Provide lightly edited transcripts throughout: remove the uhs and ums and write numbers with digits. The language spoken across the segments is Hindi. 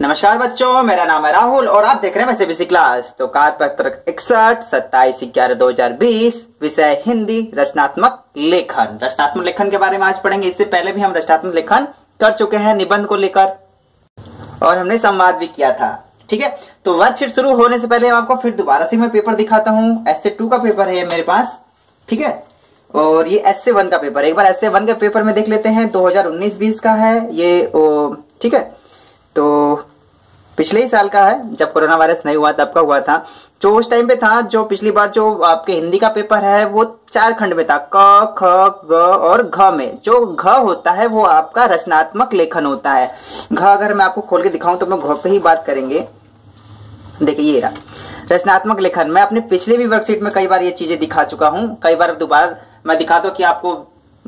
नमस्कार बच्चों, मेरा नाम है राहुल और आप देख रहे हैं सीबीएसई क्लास। तो कार्यपत्र 61 27/11/2020 विषय हिंदी रचनात्मक लेखन। रचनात्मक लेखन के बारे में आज पढ़ेंगे। इससे पहले भी हम रचनात्मक लेखन कर चुके हैं निबंध को लेकर और हमने संवाद भी किया था। ठीक है, तो वर्कशीट शुरू होने से पहले आपको फिर दोबारा से मैं पेपर दिखाता हूँ। एस्से 2 का पेपर है मेरे पास, ठीक है, और ये एस्से 1 का पेपर। एक बार एस्से 1 के पेपर में देख लेते हैं। 2019-20 का है ये, ठीक है। तो पिछले ही साल का है, जब कोरोना वायरस नहीं हुआ तब का हुआ था। जो उस टाइम पे था, जो पिछली बार जो आपके हिंदी का पेपर है वो 4 खंड में था, क ख ग और घ में। जो घ होता है वो आपका रचनात्मक लेखन होता है। घ अगर मैं आपको खोल के दिखाऊं तो मैं घ पे ही बात करेंगे। देखिए ये रहा रचनात्मक लेखन। मैं अपने पिछले भी वर्कशीट में कई बार ये चीजें दिखा चुका हूं, कई बार दोबारा मैं दिखा दूं कि आपको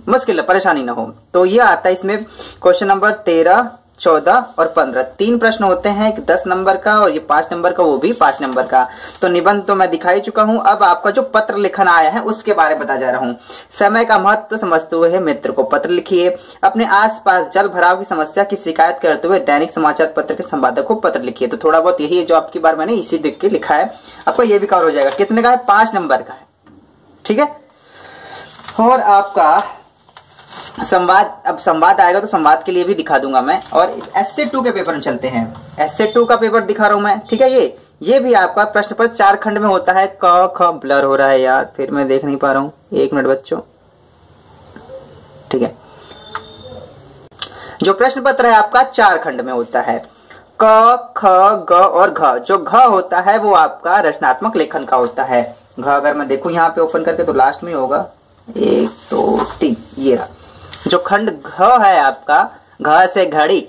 मुश्किल परेशानी ना हो। तो ये आता है इसमें क्वेश्चन नंबर 13, 14 और 15 3 प्रश्न होते हैं, एक 10 नंबर का और ये 5 नंबर का, वो भी 5 नंबर का। तो निबंध तो मैं दिखा ही चुका हूं। अब आपका जो पत्र लेखन आया है उसके बारे में बता जा रहा हूं। समय का महत्व समझते हुए मित्र को पत्र लिखिए। अपने आसपास जल भराव की समस्या की शिकायत करते हुए दैनिक समाचार पत्र के संपादक को पत्र लिखिए। तो थोड़ा बहुत यही है जो आपकी बार मैंने इसी देख के लिखा है, आपको ये भी कवर हो जाएगा। कितने का है? 5 नंबर का है, ठीक है। और आपका संवाद, अब संवाद आएगा तो संवाद के लिए भी दिखा दूंगा मैं। और एस्से 2 के पेपर में चलते हैं। एस्से 2 का पेपर दिखा रहा हूं मैं, ठीक है। ये भी आपका प्रश्न पत्र 4 खंड में होता है। क ख ब्लर हो रहा है यार, फिर मैं देख नहीं पा रहा हूं, 1 मिनट बच्चों, ठीक है। जो प्रश्न पत्र है आपका 4 खंड में होता है, क ख ग और घ। जो घ होता है वो आपका रचनात्मक लेखन का होता है। घ अगर मैं देखूं यहाँ पे ओपन करके तो लास्ट में होगा 1 2 3, ये रहा। जो खंड घ है आपका, घ से घड़ी,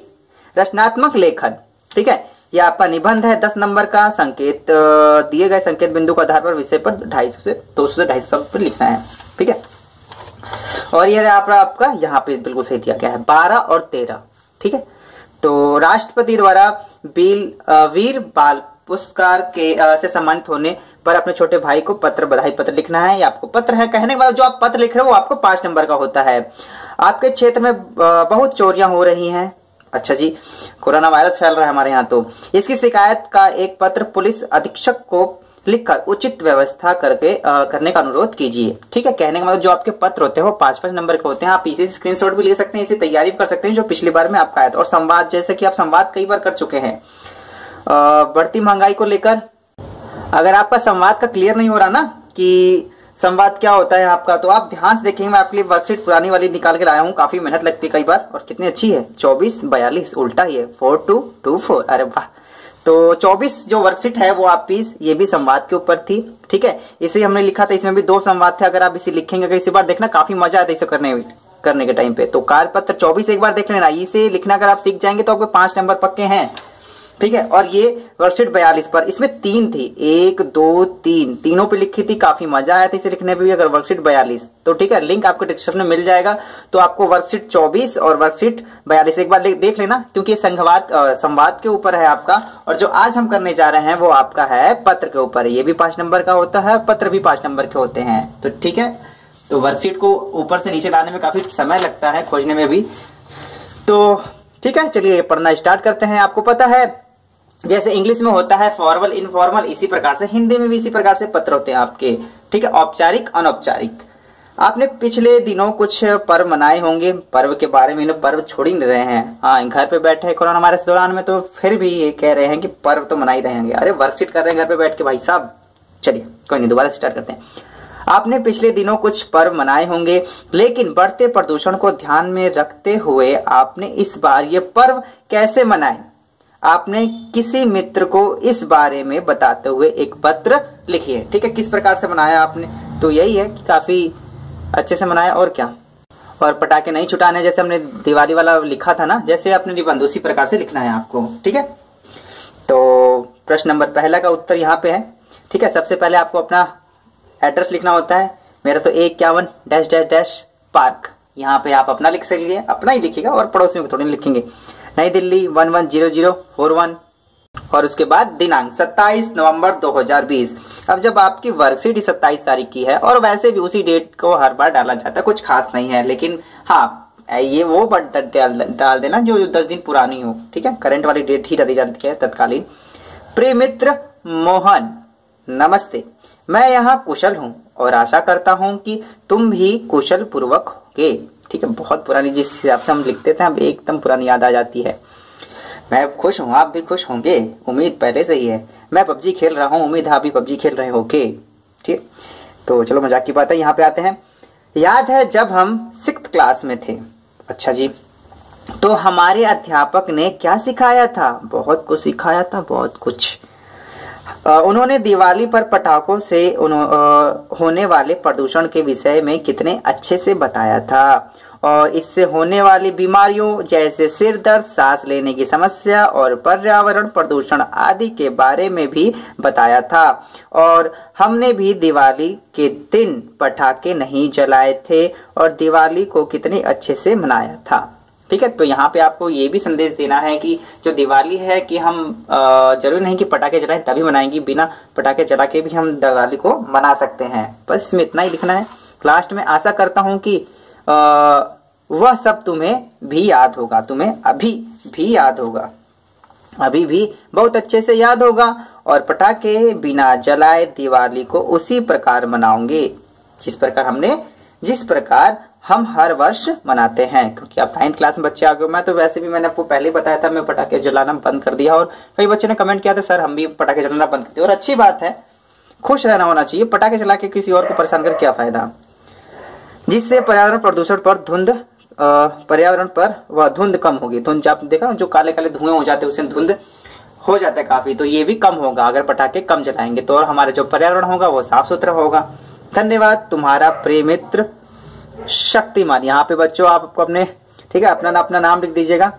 रचनात्मक लेखन, ठीक है। ये आपका निबंध है 10 नंबर का। संकेत दिए गए संकेत बिंदु के आधार पर विषय पर 250 से 250 शब्द पर लिखना है, ठीक है। और ये आपका यहाँ पे बिल्कुल सही दिया गया है 12 और 13, ठीक है। तो राष्ट्रपति द्वारा वीर बाल पुरस्कार के से सम्मानित होने पर अपने छोटे भाई को पत्र, बधाई पत्र लिखना है। ये आपको पत्र है। कहने के बाद जो आप पत्र लिख रहे हो वो आपको 5 नंबर का होता है। आपके क्षेत्र में बहुत चोरियां हो रही हैं। अच्छा जी, कोरोना वायरस फैल रहा है हमारे यहाँ, तो इसकी शिकायत का एक पत्र पुलिस अधीक्षक को लिखकर उचित व्यवस्था करने का अनुरोध कीजिए, ठीक है। कहने का मतलब जो आपके पत्र होते हैं वो 5-5 नंबर के होते हैं। आप इसे स्क्रीनशॉट भी ले सकते हैं, इसे तैयारी भी कर सकते हैं जो पिछली बार में आपका आया था। और संवाद, जैसे कि आप संवाद कई बार कर चुके हैं बढ़ती महंगाई को लेकर। अगर आपका संवाद का क्लियर नहीं हो रहा ना कि संवाद क्या होता है आपका, तो आप ध्यान से देखेंगे। मैं आपके लिए वर्कशीट पुरानी वाली निकाल के लाया हूँ, काफी मेहनत लगती है कई बार, और कितनी अच्छी है, 24-42 उल्टा ही है, 4224, अरे वाह। तो 24 जो वर्कशीट है वो आप ये भी संवाद के ऊपर थी, ठीक है। इसे हमने लिखा था, इसमें भी 2 संवाद थे। अगर आप इसे लिखेंगे, अगर इसी बार देखना काफी मजा आता है इसे करने के टाइम पे। तो कार्यपत्र 24 एक बार देख लेना, इसे लिखना अगर आप सीख जाएंगे तो आपके 5 नंबर पक्के हैं, ठीक है। और ये वर्कशीट 42 पर, इसमें 3 थी, 1 2 3, तीनों पे लिखी थी, काफी मजा आया था इसे लिखने पे भी। अगर वर्कशीट 42 तो ठीक है, लिंक आपको डिस्क्रिप्शन में मिल जाएगा। तो आपको वर्कशीट 24 और वर्कशीट 42 एक बार देख लेना, क्योंकि ये संवाद के ऊपर है आपका। और जो आज हम करने जा रहे हैं वो आपका है पत्र के ऊपर। ये भी 5 नंबर का होता है, पत्र भी 5 नंबर के होते हैं, तो ठीक है। तो वर्कशीट को ऊपर से नीचे लाने में काफी समय लगता है, खोजने में भी। तो ठीक है, चलिए पढ़ना स्टार्ट करते हैं। आपको पता है जैसे इंग्लिश में होता है फॉर्मल इनफॉर्मल, इसी प्रकार से हिंदी में भी इसी प्रकार से पत्र होते हैं आपके, ठीक है। औपचारिक अनौपचारिक। आपने पिछले दिनों कुछ पर्व मनाए होंगे। पर्व के बारे में पर्व छोड़ ही नहीं रहे हैं। हाँ, घर पे बैठे हैं कोरोना वायरस दौरान में, तो फिर भी ये कह रहे हैं कि पर्व तो मना ही रहेंगे। अरे वर्कशीट कर रहे हैं घर पे बैठ के भाई साहब। चलिए कोई नहीं, दोबारा स्टार्ट करते हैं। आपने पिछले दिनों कुछ पर्व मनाए होंगे, लेकिन बढ़ते प्रदूषण को ध्यान में रखते हुए आपने इस बार ये पर्व कैसे मनाए? आपने किसी मित्र को इस बारे में बताते हुए एक पत्र लिखिए, ठीक है। किस प्रकार से मनाया आपने? तो यही है कि काफी अच्छे से मनाया, और क्या। और पटाखे नहीं छुटाने, जैसे हमने दिवाली वाला लिखा था ना, जैसे अपने निबंध उसी प्रकार से लिखना है आपको, ठीक है। तो प्रश्न नंबर पहला का उत्तर यहाँ पे है, ठीक है। सबसे पहले आपको अपना एड्रेस लिखना होता है। मेरा तो 51 पार्क, यहाँ पे आप अपना लिख सकेंगे, अपना ही लिखिएगा और पड़ोसियों को थोड़ी लिखेंगे। नई दिल्ली 110041, और उसके बाद दिनांक 27 नवंबर 2020। अब जब आपकी वर्कशीट 27 तारीख की है, और वैसे भी उसी डेट को हर बार डाला जाता है, कुछ खास नहीं है, लेकिन हाँ ये वो डाल देना जो 10 दिन पुरानी हो, ठीक है, करंट वाली डेट ही डाली जाती है तत्कालीन। प्रिय मित्र मोहन, नमस्ते, मैं यहाँ कुशल हूँ और आशा करता हूँ कि तुम भी कुशल पूर्वक होगे। ठीक है, बहुत पुरानी जिस हिसाब से हम लिखते थे अब एकदम पुरानी याद आ जाती है। मैं खुश हूँ, आप भी खुश होंगे, उम्मीद पहले से ही है। मैं पबजी खेल रहा हूँ, उम्मीद है आप भी पबजी खेल रहे होगे। ठीक, तो चलो मजाक की बात है, यहाँ पे आते हैं। याद है जब हम 6th क्लास में थे, अच्छा जी, तो हमारे अध्यापक ने क्या सिखाया था? बहुत कुछ सिखाया था, बहुत कुछ। उन्होंने दिवाली पर पटाखों से होने वाले प्रदूषण के विषय में कितने अच्छे से बताया था, और इससे होने वाली बीमारियों जैसे सिर दर्द, सांस लेने की समस्या और पर्यावरण प्रदूषण आदि के बारे में भी बताया था। और हमने भी दिवाली के दिन पटाखे नहीं जलाए थे और दिवाली को कितने अच्छे से मनाया था। ठीक है, तो यहाँ पे आपको ये भी संदेश देना है कि जो दिवाली है कि हम जरूरी नहीं कि पटाखे जलाएं तभी मनाएंगे, बिना पटाखे जला के भी हम दिवाली को मना सकते हैं। बस इसमें इतना ही लिखना है। लास्ट में आशा करता हूं कि वह सब तुम्हें भी याद होगा, तुम्हें अभी भी याद होगा, अभी भी बहुत अच्छे से याद होगा, और पटाखे बिना जलाए दिवाली को उसी प्रकार मनाओगे जिस प्रकार हम हर वर्ष मनाते हैं। क्योंकि आप 9th क्लास में बच्चे आ गए, मैं तो वैसे भी मैंने आपको पहले ही बताया था, मैं पटाखे जलाना बंद कर दिया, और कई बच्चों ने कमेंट किया था सर हम भी पटाखे जलाना बंद कर दिया। और अच्छी बात है, खुश रहना होना चाहिए, पटाखे जला के किसी और को परेशान कर क्या फायदा। जिससे पर्यावरण प्रदूषण पर पर्यावरण पर वह धुंध कम होगी। धुंध आप देखा जो काले काले धुएं हो जाते हैं उससे धुंध हो जाता है काफी, तो ये भी कम होगा अगर पटाखे कम जलाएंगे, तो और हमारा जो पर्यावरण होगा वो साफ सुथरा होगा। धन्यवाद, तुम्हारा प्रिय मित्र शक्तिमान। यहाँ पे बच्चों आप अपने, ठीक है, अपना नाम लिख दीजिएगा।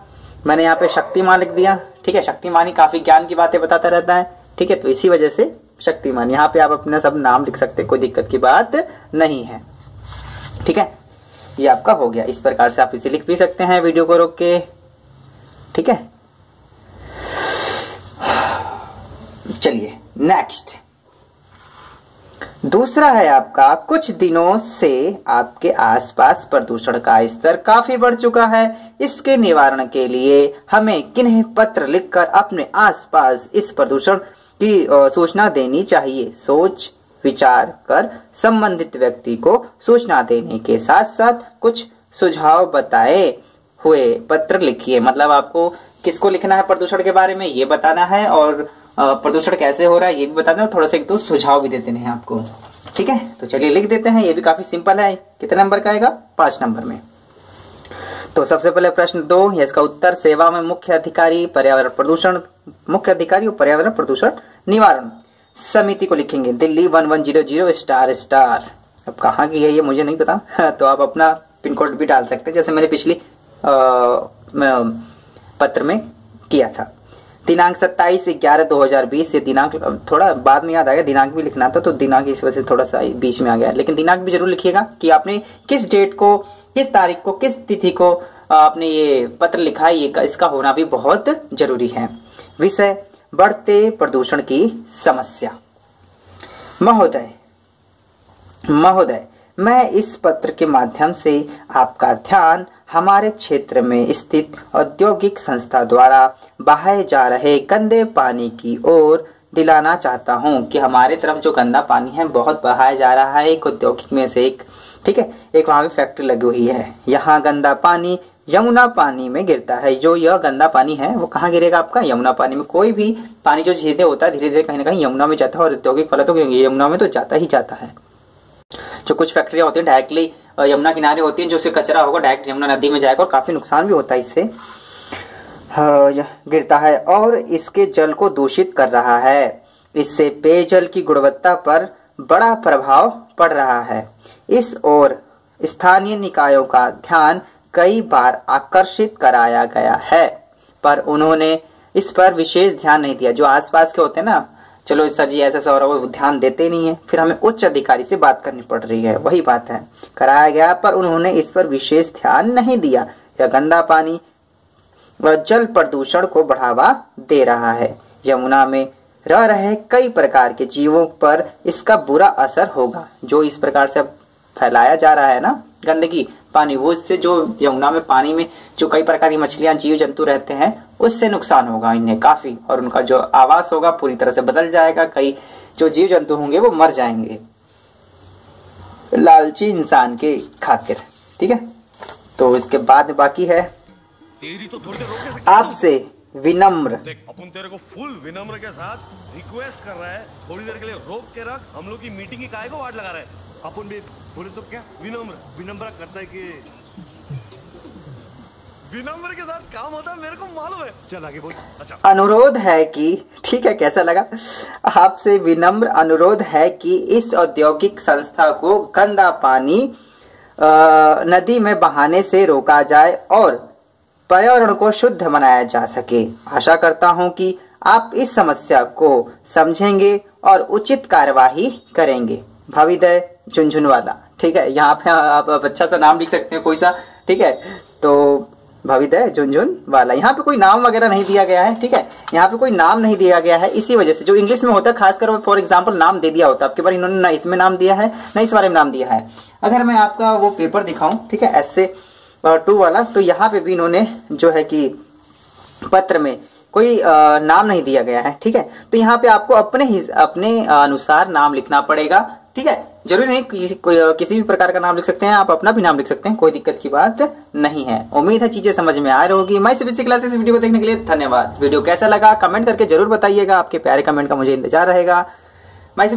मैंने यहाँ पे शक्तिमान लिख दिया। ठीक है, शक्तिमान ही काफी ज्ञान की बातें बताता रहता है। ठीक है, तो इसी वजह से शक्तिमान। यहाँ पे आप अपना सब नाम लिख सकते हैं, कोई दिक्कत की बात नहीं है। ठीक है, ये आपका हो गया। इस प्रकार से आप इसे लिख भी सकते हैं वीडियो को रोक के। ठीक है, चलिए नेक्स्ट दूसरा है आपका, कुछ दिनों से आपके आसपास प्रदूषण का स्तर काफी बढ़ चुका है। इसके निवारण के लिए हमें किन्हें पत्र लिखकर अपने आसपास इस प्रदूषण की सूचना देनी चाहिए? सोच विचार कर संबंधित व्यक्ति को सूचना देने के साथ साथ कुछ सुझाव बताए हुए पत्र लिखिए। मतलब आपको किसको लिखना है प्रदूषण के बारे में ये बताना है, और प्रदूषण कैसे हो रहा है ये भी बताना है, थोड़ा सा एक दो सुझाव भी देते हैं आपको। ठीक है, तो चलिए लिख देते हैं। ये भी काफी सिंपल है। कितने नंबर का आएगा? 5 नंबर में। तो सबसे पहले प्रश्न 2, इसका उत्तर, सेवा में मुख्य अधिकारी और पर्यावरण प्रदूषण निवारण समिति को लिखेंगे। दिल्ली 1100 ***। अब कहाँ की है ये मुझे नहीं पता तो आप अपना पिन कोड भी डाल सकते हैं, जैसे मैंने पिछली पत्र में किया था। दिनांक 27/11/2020 से दिनांक थोड़ा बाद में याद आ गया, दिनांक भी लिखना था तो दिनांक इस वजह से थोड़ा सा बीच में आ गया, लेकिन दिनांक भी जरूर लिखिएगा कि आपने किस डेट को, किस तारीख को, किस तिथि को आपने ये पत्र लिखा है। ये इसका होना भी बहुत जरूरी है। विषय, बढ़ते प्रदूषण की समस्या। महोदय, मैं इस पत्र के माध्यम से आपका ध्यान हमारे क्षेत्र में स्थित औद्योगिक संस्था द्वारा बहाए जा रहे गंदे पानी की ओर दिलाना चाहता हूं कि हमारे तरफ जो गंदा पानी है बहुत बहाया जा रहा है। एक औद्योगिक में से एक, ठीक है, एक वहां पे फैक्ट्री लगी हुई है। यहाँ गंदा पानी यमुना पानी में गिरता है। जो यह गंदा पानी है वो कहाँ गिरेगा? आपका यमुना पानी में। कोई भी पानी जो सीधे होता है धीरे धीरे कहीं ना कहीं यमुना में जाता है, और औद्योगिक वाला तो यमुना में तो जाता ही जाता है। जो कुछ फैक्ट्रियां होती है डायरेक्टली यमुना किनारे होती हैं, जो उससे कचरा होगा डायरेक्ट यमुना नदी में जाएगा और काफी नुकसान भी होता है इससे, गिरता है और इसके जल को दूषित कर रहा है। इससे पेयजल की गुणवत्ता पर बड़ा प्रभाव पड़ रहा है। इस ओर स्थानीय निकायों का ध्यान कई बार आकर्षित कराया गया है, पर उन्होंने इस पर विशेष ध्यान नहीं दिया। जो आसपास के होते हैं ना, चलो सर जी ऐसा हो रहा है, वो ध्यान देते नहीं है, फिर हमें उच्च अधिकारी से बात करनी पड़ रही है। वही बात है, कराया गया पर उन्होंने इस पर विशेष ध्यान नहीं दिया। यह गंदा पानी व जल प्रदूषण को बढ़ावा दे रहा है। यमुना में रह रहे कई प्रकार के जीवों पर इसका बुरा असर होगा। जो इस प्रकार से फैलाया जा रहा है ना गंदगी, पानी, वो इससे जो यमुना में पानी में जो कई प्रकार की मछलियां जीव जंतु रहते हैं उससे नुकसान होगा इन्हें काफी, और उनका जो आवास होगा पूरी तरह से बदल जाएगा। कई जो जीव जंतु होंगे वो मर जाएंगे लालची इंसान के खातिर। ठीक है, तो इसके बाद बाकी है तेरी तो थोड़ी देर रोक सकते आपसे विनम्र। देख अपन तेरे को फुल विनम्र के साथ रिक्वेस्ट कर रहा है, थोड़ी देर के लिए रोक के रख, हम लोग की मीटिंग की काहे को वाट लगा रहे हैं। अपन भी बोले तो क्या विनम्र करता है कि विनम्र के साथ काम होता है, मेरे को मालूम है। चल आगे बोल। अच्छा, अनुरोध है कि, ठीक है कैसा लगा, आपसे विनम्र अनुरोध है कि इस औद्योगिक संस्था को गंदा पानी नदी में बहाने से रोका जाए और पर्यावरण को शुद्ध बनाया जा सके। आशा करता हूं कि आप इस समस्या को समझेंगे और उचित कार्यवाही करेंगे। भविदय झुनझुनवाला। ठीक है, यहाँ पे आप अच्छा सा नाम लिख सकते हैं कोई सा। ठीक है, तो भविदय झुनझुनवाला। यहाँ पे कोई नाम वगैरह नहीं दिया गया है। ठीक है, यहाँ पे कोई नाम नहीं दिया गया है, इसी वजह से जो इंग्लिश में होता है खासकर फॉर एग्जाम्पल नाम दे दिया होता है, आपके बार इन्होंने ना इसमें नाम दिया है ना इस बारे में नाम दिया है। अगर मैं आपका वो पेपर दिखाऊं, ठीक है, ऐसे 2 वाला, तो यहाँ पे भी इन्होंने जो है कि पत्र में कोई नाम नहीं दिया गया है। ठीक है, तो यहाँ पे आपको अपने अनुसार नाम लिखना पड़ेगा। ठीक है, जरूरी नहीं किसी भी प्रकार का नाम लिख सकते हैं, आप अपना भी नाम लिख सकते हैं, कोई दिक्कत की बात नहीं है। उम्मीद है चीजें समझ में आ रही होगी। मैं सीबीएसई क्लासेस वीडियो को देखने के लिए धन्यवाद। वीडियो कैसा लगा कमेंट करके जरूर बताइएगा, आपके प्यारे कमेंट का मुझे इंतजार रहेगा।